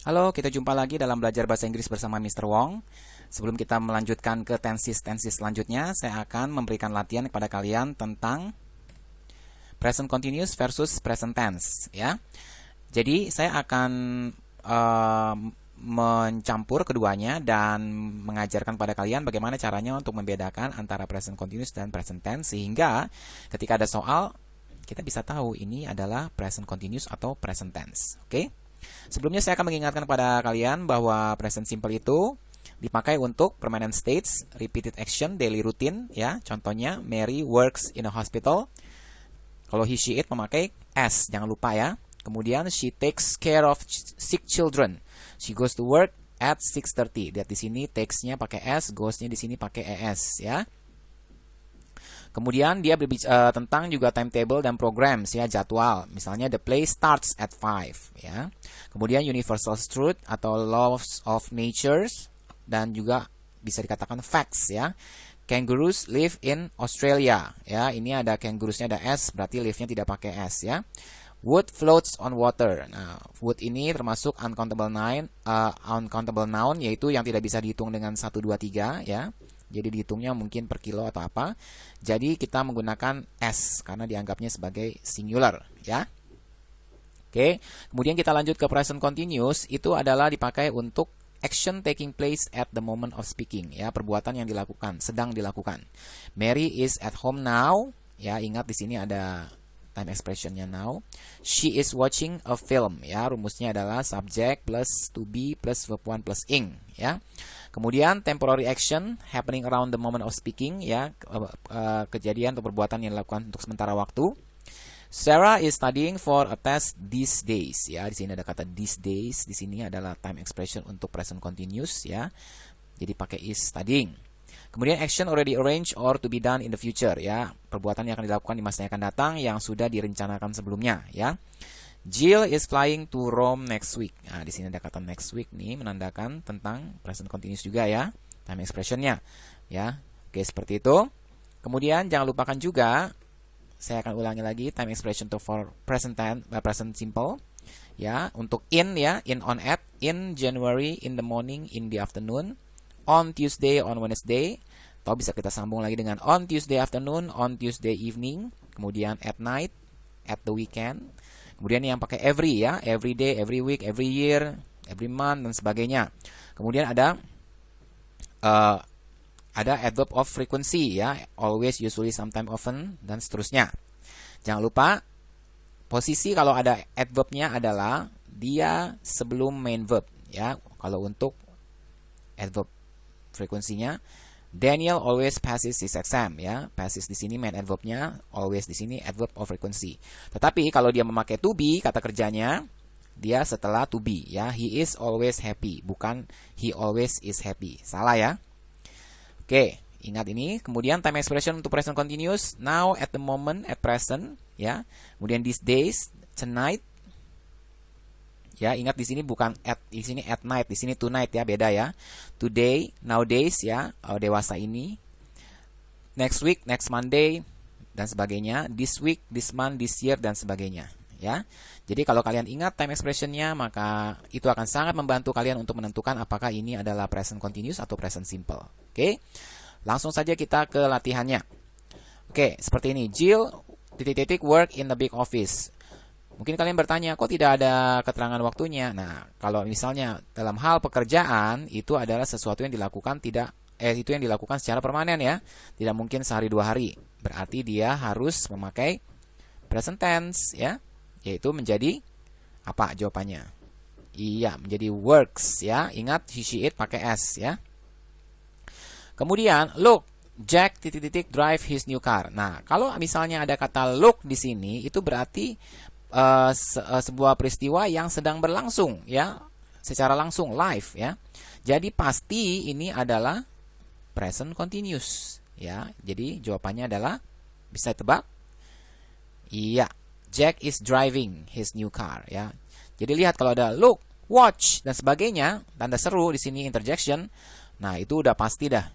Halo, kita jumpa lagi dalam belajar bahasa Inggris bersama Mr. Wong. Sebelum kita melanjutkan ke tenses-tenses selanjutnya, saya akan memberikan latihan kepada kalian tentang present continuous versus present tense, ya. Jadi, saya akan mencampur keduanya dan mengajarkan pada kalian bagaimana caranya untuk membedakan antara present continuous dan present tense, sehingga ketika ada soal, kita bisa tahu ini adalah present continuous atau present tense. Oke? Sebelumnya saya akan mengingatkan kepada kalian bahwa present simple itu dipakai untuk permanent states, repeated action, daily routine, ya. Contohnya Mary works in a hospital. Kalau he, she, it memakai s, jangan lupa ya. Kemudian she takes care of sick children. She goes to work at 6:30. Lihat di sini takes-nya pakai s, goes-nya di sini pakai es, ya. Kemudian dia berbicara tentang juga timetable dan programs, ya, jadwal. Misalnya the play starts at 5, ya. Kemudian universal truth atau laws of nature dan juga bisa dikatakan facts, ya. Kangaroos live in Australia, ya. Ini ada kangaroosnya ada s, berarti live-nya tidak pakai s, ya. Wood floats on water. Nah, wood ini termasuk uncountable noun, yaitu yang tidak bisa dihitung dengan 1, 2, 3, ya. Jadi dihitungnya mungkin per kilo atau apa. Jadi kita menggunakan s karena dianggapnya sebagai singular, ya. Oke, kemudian kita lanjut ke present continuous. Itu adalah dipakai untuk action taking place at the moment of speaking, ya, perbuatan yang dilakukan, sedang dilakukan. Mary is at home now, ya, ingat di sini ada time expressionnya now. She is watching a film, ya, rumusnya adalah subject plus to be plus verb 1 plus ing, ya. Kemudian temporary action happening around the moment of speaking, ya, kejadian atau perbuatan yang dilakukan untuk sementara waktu. Sarah is studying for a test these days, ya. Di sini ada kata these days, di sini adalah time expression untuk present continuous, ya. Jadi pakai is studying. Kemudian action already arranged or to be done in the future, ya. Perbuatan yang akan dilakukan di masa yang akan datang yang sudah direncanakan sebelumnya, ya. Jill is flying to Rome next week. Nah, di sini ada kata next week nih menandakan tentang present continuous juga, ya. Time expressionnya, ya. Oke, seperti itu. Kemudian jangan lupakan juga, saya akan ulangi lagi time expression to for present tense, present simple, ya. Untuk in, ya, in on at, in January, in the morning, in the afternoon, on Tuesday, on Wednesday, atau bisa kita sambung lagi dengan on Tuesday afternoon, on Tuesday evening, kemudian at night, at the weekend. Kemudian yang pakai every, ya, every day, every week, every year, every month, dan sebagainya. Kemudian ada adverb of frequency, ya, always, usually, sometime, often, dan seterusnya. Jangan lupa, posisi kalau ada adverbnya adalah dia sebelum main verb, ya. Kalau untuk adverb frekuensinya, Daniel always passes his exam, ya. Passes di sini main adverbnya, always di sini adverb of frequency. Tetapi kalau dia memakai to be, kata kerjanya dia setelah to be, ya. He is always happy, bukan he always is happy. Salah, ya. Oke, ingat ini. Kemudian time expression untuk present continuous, now, at the moment, at present, ya. Kemudian these days, tonight. Ya, ingat di sini bukan at, di sini at night, di sini tonight, ya, beda, ya. Today, nowadays, ya, dewasa ini. Next week, next Monday, dan sebagainya. This week, this month, this year, dan sebagainya, ya. Jadi kalau kalian ingat time expressionnya, maka itu akan sangat membantu kalian untuk menentukan apakah ini adalah present continuous atau present simple. Oke, langsung saja kita ke latihannya. Oke, seperti ini. Jill, work in the big office. Mungkin kalian bertanya, kok tidak ada keterangan waktunya? Nah, kalau misalnya dalam hal pekerjaan, itu adalah sesuatu yang dilakukan itu yang dilakukan secara permanen, ya. Tidak mungkin sehari 2 hari. Berarti dia harus memakai present tense, ya. Yaitu menjadi apa jawabannya? Iya, menjadi works, ya. Ingat he, she, it pakai s, ya. Kemudian, look, Jack drive his new car. Nah, kalau misalnya ada kata look di sini, itu berarti sebuah peristiwa yang sedang berlangsung, ya, secara langsung, live, ya. Jadi pasti ini adalah present continuous, ya. Jadi jawabannya adalah, bisa tebak? Iya, Jack is driving his new car, ya. Jadi lihat kalau ada look, watch, dan sebagainya, tanda seru di sini interjection. Nah, itu udah pasti dah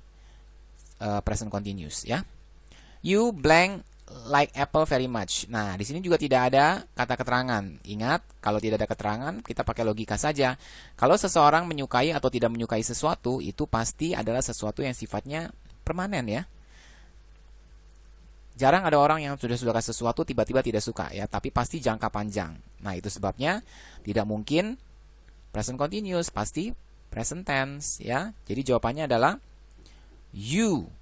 present continuous, ya. You blank like apple very much. Nah, di sini juga tidak ada kata keterangan. Ingat, kalau tidak ada keterangan, kita pakai logika saja. Kalau seseorang menyukai atau tidak menyukai sesuatu, itu pasti adalah sesuatu yang sifatnya permanen ya. Jarang ada orang yang sudah suka sesuatu tiba-tiba tidak suka ya, tapi pasti jangka panjang. Nah, itu sebabnya tidak mungkin present continuous, pasti present tense ya. Jadi jawabannya adalah you.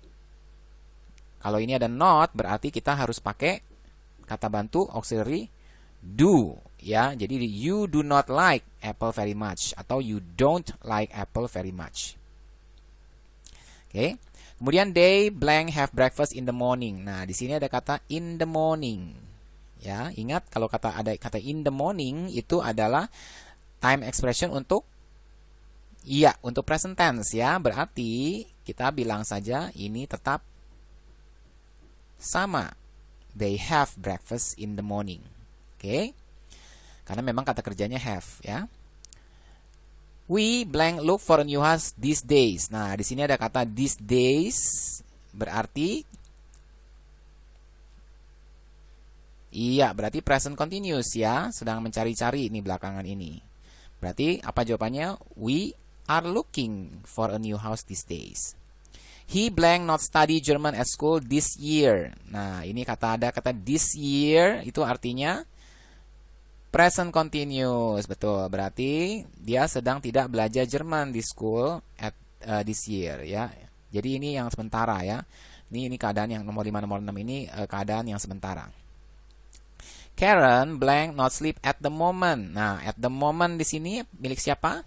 Kalau ini ada not, berarti kita harus pakai kata bantu auxiliary do ya. Jadi you do not like apple very much atau you don't like apple very much. Oke. Kemudian they blank have breakfast in the morning. Nah, di sini ada kata in the morning. Ya, ingat kalau ada kata in the morning itu adalah time expression untuk untuk present tense ya. Berarti kita bilang saja ini tetap sama. They have breakfast in the morning. Oke. Karena memang kata kerjanya have ya. We blank look for a new house these days. Nah, di sini ada kata these days berarti berarti present continuous ya, sedang mencari-cari ini belakangan ini. Berarti apa jawabannya? We are looking for a new house these days. He blank not study German at school this year. Nah, ini ada kata this year itu artinya present continuous, betul. Berarti dia sedang tidak belajar Jerman di school at this year ya. Jadi ini yang sementara ya. Ini keadaan yang nomor 5 nomor 6 ini keadaan yang sementara. Karen blank not sleep at the moment. Nah, at the moment di sini milik siapa?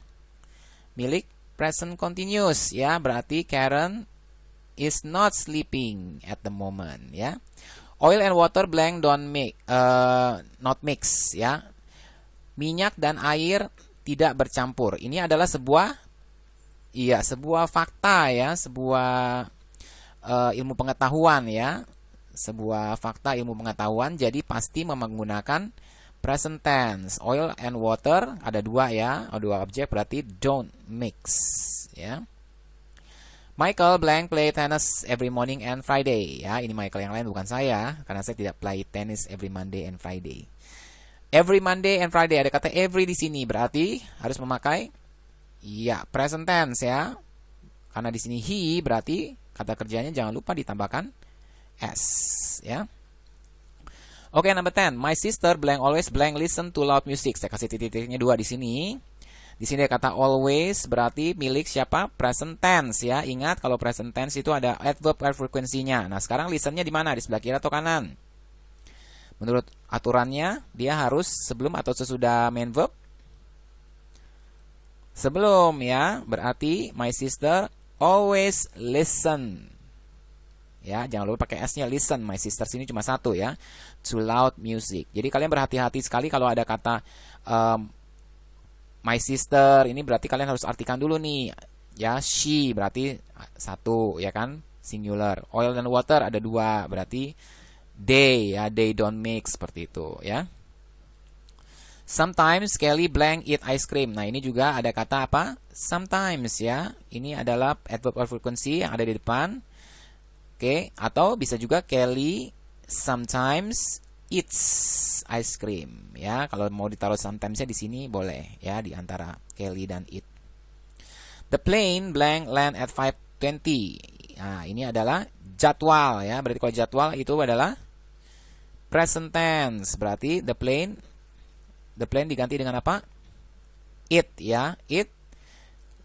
Milik present continuous ya. Berarti Karen is not sleeping at the moment ya. Oil and water blank not mix ya. Minyak dan air tidak bercampur. Ini adalah sebuah fakta ya, sebuah ilmu pengetahuan ya. Sebuah fakta ilmu pengetahuan, jadi pasti menggunakan present tense. Oil and water ada dua ya, dua objek berarti don't mix ya. Michael blank play tennis every morning and Friday ya. Ini Michael yang lain bukan saya, karena saya tidak play tennis every Monday and Friday. Every Monday and Friday, ada kata every di sini, berarti harus memakai present tense ya. Karena di sini he, berarti kata kerjanya jangan lupa ditambahkan s ya. Oke, number 10. My sister blank always blank listen to loud music. Saya kasih titik-titiknya 2 di sini. Di sini ada kata always, berarti milik siapa? Present tense ya. Ingat kalau present tense itu ada adverb frekuensinya. Nah, sekarang listennya di mana? Di sebelah kiri atau kanan? Menurut aturannya, dia harus sebelum atau sesudah main verb? Sebelum ya, berarti my sister always listen. Ya, jangan lupa pakai S-nya listen. My sister sini cuma satu ya. To loud music. Jadi kalian berhati-hati sekali kalau ada kata my sister, ini berarti kalian harus artikan dulu nih. Ya, she berarti satu ya kan, singular. Oil dan water ada 2, berarti they ya, they don't mix seperti itu ya. Sometimes Kelly blank eat ice cream. Nah, ini juga ada kata apa? Sometimes ya. Ini adalah adverb of frequency yang ada di depan. Oke, atau bisa juga Kelly sometimes eats ice cream ya. Kalau mau ditaruh sometimes-nya di sini boleh ya, di antara Kelly dan eat. The plane blank land at 5:20. Nah, ini adalah jadwal ya. Berarti kalau jadwal itu adalah present tense. Berarti the plane diganti dengan apa? It ya. It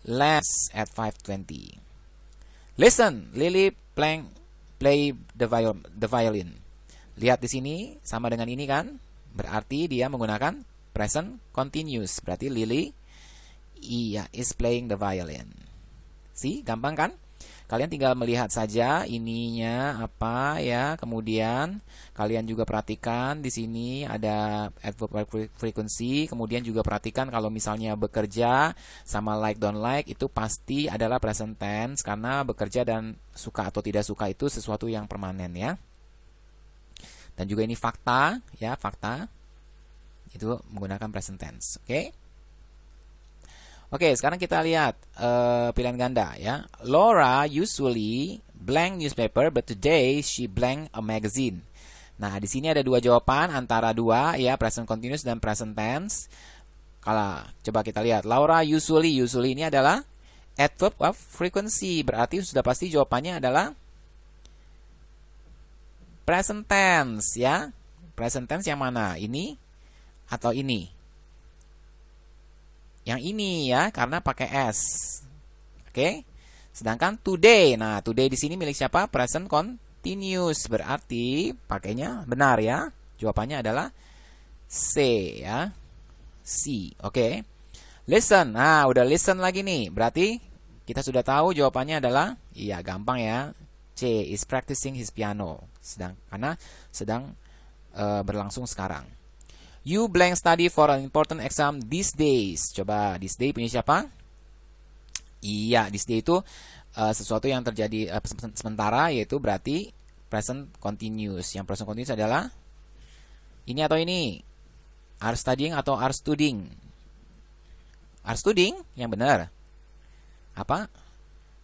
lands at 5:20. Listen, Lily play the violin. Lihat di sini sama dengan ini kan? Berarti dia menggunakan present continuous. Berarti Lily is playing the violin. See, gampang kan? Kalian tinggal melihat saja ininya apa ya. Kemudian kalian juga perhatikan di sini ada adverb frequency. Kemudian juga perhatikan kalau misalnya bekerja sama like don't like itu pasti adalah present tense, karena bekerja dan suka atau tidak suka itu sesuatu yang permanen ya. Dan juga ini fakta ya, fakta itu menggunakan present tense. Oke, sekarang kita lihat pilihan ganda ya. Laura usually blank newspaper, but today she blank a magazine. Nah, di sini ada dua jawaban antara dua ya, present continuous dan present tense. Kalau coba kita lihat, Laura usually ini adalah adverb of frequency, berarti sudah pasti jawabannya adalah present tense ya. Present tense yang mana? Ini atau ini? Yang ini ya, karena pakai s. Oke. Sedangkan today, nah today di sini milik siapa? Present continuous, berarti pakainya benar ya. Jawabannya adalah C ya. C. Oke. Listen. Nah, udah listen lagi nih. Berarti kita sudah tahu jawabannya adalah iya, gampang ya. C is practicing his piano. Karena sedang berlangsung sekarang. You blank study for an important exam these days. Coba this day punya siapa? Iya, this day itu sesuatu yang terjadi sementara, yaitu berarti present continuous. Yang present continuous adalah ini atau ini? Are studying atau are studying? Are studying yang benar. Apa?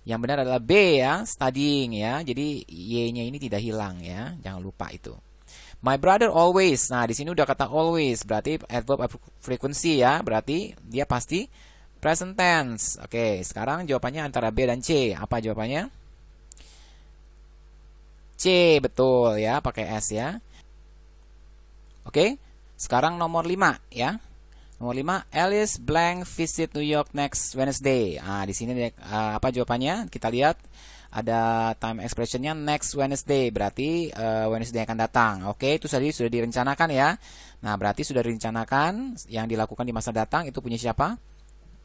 Yang benar adalah B ya, studying ya. Jadi Y-nya ini tidak hilang ya. Jangan lupa itu. My brother always. Nah, di sini udah kata always, berarti adverb of frequency ya. Berarti dia pasti present tense. Oke, sekarang jawabannya antara B dan C. Apa jawabannya? C, betul ya, pakai S ya. Oke, sekarang nomor 5 ya. Nomor 5, Alice blank visit New York next Wednesday. Nah, di sini apa jawabannya? Kita lihat ada time expressionnya next Wednesday, berarti Wednesday akan datang. Oke, itu tadi sudah direncanakan ya. Nah, berarti sudah direncanakan yang dilakukan di masa datang itu punya siapa?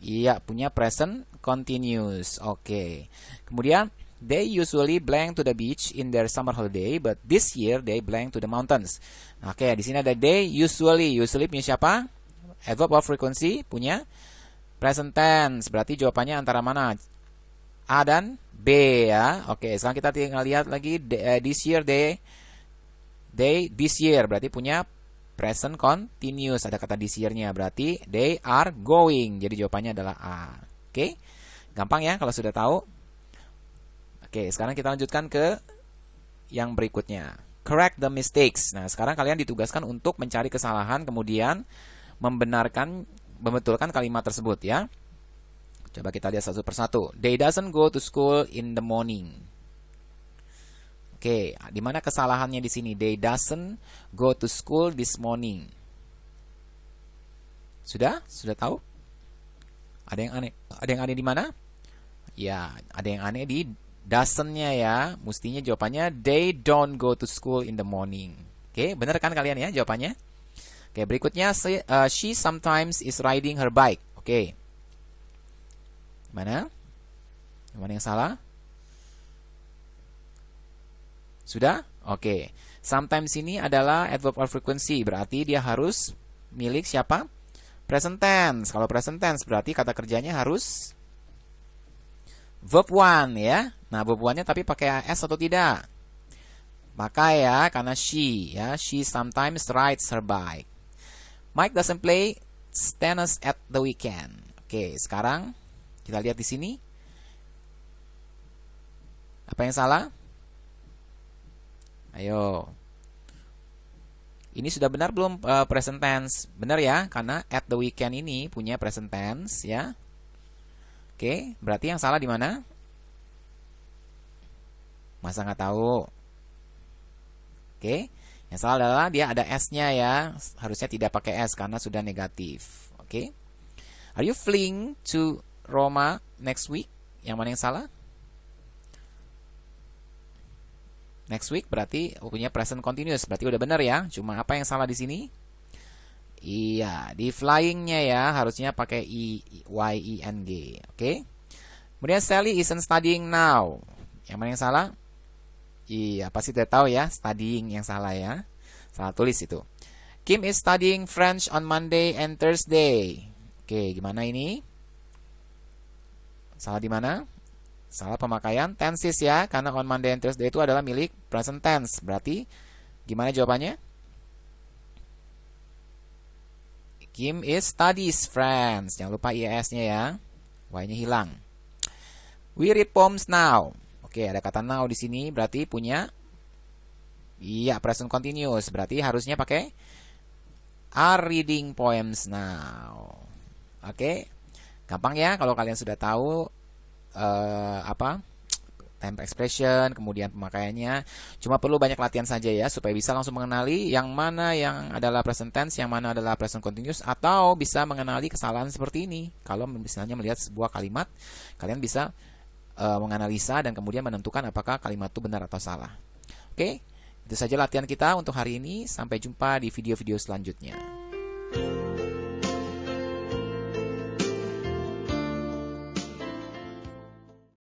Iya, punya present continuous. Oke. Kemudian they usually blank to the beach in their summer holiday, but this year they blank to the mountains. Oke, di sini ada they usually. Usually punya siapa? Adverb of frequency punya present tense. Berarti jawabannya antara mana? A dan B ya. Oke, sekarang kita tinggal lihat lagi this year they this year berarti punya present continuous. Ada kata this year-nya, berarti they are going. Jadi jawabannya adalah A. Oke. Gampang ya kalau sudah tahu. Oke, sekarang kita lanjutkan ke yang berikutnya. Correct the mistakes. Nah, sekarang kalian ditugaskan untuk mencari kesalahan kemudian membetulkan kalimat tersebut ya. Coba kita lihat satu persatu. They doesn't go to school in the morning. Oke, di mana kesalahannya di sini? They doesn't go to school this morning. Sudah tahu? Ada yang aneh? Ada yang aneh di mana? Ya, ada yang aneh di doesn't-nya ya. Mestinya jawabannya they don't go to school in the morning. Oke, benar kan kalian ya jawabannya? Oke, berikutnya she sometimes is riding her bike. Oke. Mana? Yang mana yang salah? Sudah? Oke. Sometimes ini adalah adverb of frequency, berarti dia harus milik siapa? Present tense. Kalau present tense berarti kata kerjanya harus verb one ya. Nah, verb one-nya tapi pakai s atau tidak? Maka ya, karena she ya, she sometimes rides her bike. Mike doesn't play tennis at the weekend. Oke, sekarang kita lihat di sini. Apa yang salah? Ayo. Ini sudah benar belum present tense? Benar ya, karena at the weekend ini punya present tense ya. Oke, berarti yang salah di mana? Masa nggak tahu? Oke. Yang salah adalah dia ada S-nya ya. Harusnya tidak pakai S karena sudah negatif. Oke. Are you flying to Roma next week? Yang mana yang salah? Next week berarti punya present continuous. Berarti udah benar ya. Cuma apa yang salah di sini? Iya, di flying-nya ya harusnya pakai Y-E-N-G. Oke. Kemudian Sally isn't studying now. Yang mana yang salah? Iya, pasti udah tahu ya, studying yang salah ya. Salah tulis itu. Kim is studying French on Monday and Thursday. Oke, gimana ini? Salah di mana? Salah pemakaian tenses ya, karena on Monday and Thursday itu adalah milik present tense. Berarti gimana jawabannya? Kim is studies French. Jangan lupa IS-nya ya. Y-nya hilang. We read poems now. Oke, ada kata now di sini berarti punya Iya, present continuous. Berarti harusnya pakai are reading poems now. Oke. Gampang ya kalau kalian sudah tahu apa? Time expression, kemudian pemakaiannya. Cuma perlu banyak latihan saja ya supaya bisa langsung mengenali yang mana yang adalah present tense, yang mana adalah present continuous, atau bisa mengenali kesalahan seperti ini. Kalau misalnya melihat sebuah kalimat, kalian bisa menganalisa dan kemudian menentukan apakah kalimat itu benar atau salah. Oke, itu saja latihan kita untuk hari ini. Sampai jumpa di video-video selanjutnya.